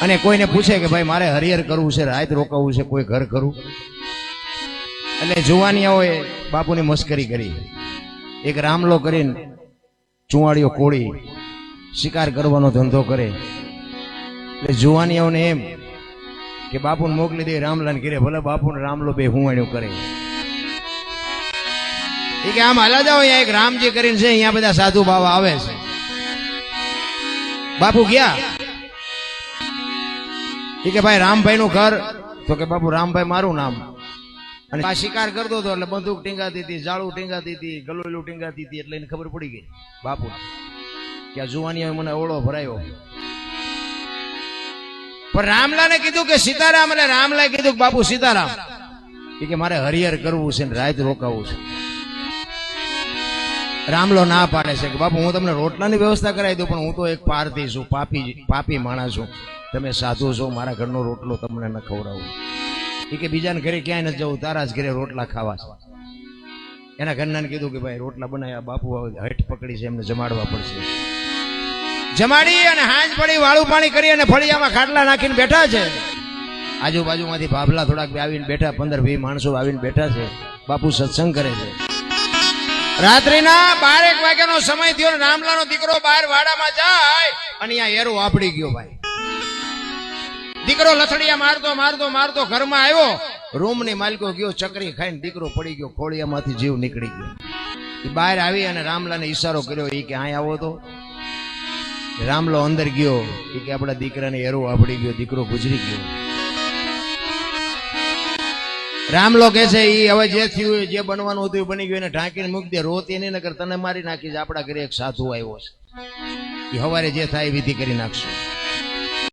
અને કોઈને પૂછે કે ભાઈ મારે હરિહર કરવું છે, રાત રોકાવું છે, કોઈ ઘર કરું, એટલે જુવાનિયાઓએ બાપુની મસ્કરી કરી. એક રામલો કરીને ચુવાડીઓ કોળી શિકાર કરવાનો ધંધો કરે, એટલે જુવાનિયાઓને એમ કે બાપુને મોકલી દે રામલાને ઘરે, ભલે બાપુને રામલો બે હુંવાણ્યું કરે. એ કે આમ હાલા જાઓ, અહીંયા એક રામજી કરીને છે, અહીંયા બધા સાધુ બાવા આવે છે. બાપુ ગયા. એ કે ભાઈ રામભાઈ નું ઘર? તો કે બાપુ રામભાઈ મારું નામ. અને આ શિકાર કરતો હતો એટલે બંદૂક ટીંગાતી હતી, જાળું ટીંગાતી હતી, ગલોયલું ટીંગાતી હતી, એટલે એને ખબર પડી ગઈ બાપુ કે આ જુવાનીએ મને ઓળો ભરાયો. પણ રામલાને કીધું કે સીતારામ, અને રામલાએ કીધું કે બાપુ સીતારામ. એ કે મારે હરિહર કરવું છે ને રાત રોકાવું છે. રામલો ના પાડે છે કે બાપુ હું તમને રોટલાની વ્યવસ્થા કરાવી દઉં, પણ હું તો એક પારધી છું, પાપી માણસ છું, તમે સાધુ છો, મારા ઘરનો રોટલો તમને ન ખવડાવું. એ કે બીજાને ઘરે ક્યાંય નથી જવું, તારા જ ઘરે રોટલા ખાવા છે. એના ઘરનાને કીધું કે ભાઈ રોટલા બનાવ્યા, બાપુ હઠ પકડી છે, એમને જમાડવા પડશે. જમાડી અને હાંજ પડી વાળું પાણી કરી અને ફળિયામાં ખાટલા નાખીને બેઠા છે. આજુબાજુમાંથી ભાભલા થોડાક આવીને બેઠા, 15-20 માણસો આવીને બેઠા છે. બાપુ સત્સંગ કરે છે. રાત્રિના 12 વાગ્યાનો સમય થયો. રામલાનો દીકરો બહાર વાડામાં જાય અને અહીંયા એરો આપડી ગયો. ભાઈ દીકરો લથડિયા મારતો મારતો મારતો ઘરમાં આવ્યો. રૂમ ની માલિકો ગયો, ચકરી ખાઈને દીકરો પડી ગયો, ખોળિયામાંથી જીવ નીકળી ગયો. એ બહાર આવી અને રામલાને ઈશારો કર્યો. એ કે અહીં આવો. તો રામલો અંદર ગયો. એ કે આપણા દીકરાને એરો આપડી ગયો, દીકરો ગુજરી ગયો. રામલો કે છે એ હવે જે થયું, જે બનવાનું હતું એ બની ગયું, એને ઢાંકીને મૂકી દે, રોતી નહીં, નકર તને મારી નાખીશ. આપણા ઘરે એક સાધુ આવ્યો છે, એ હવારે જે થાય વિધિ કરી નાખશું.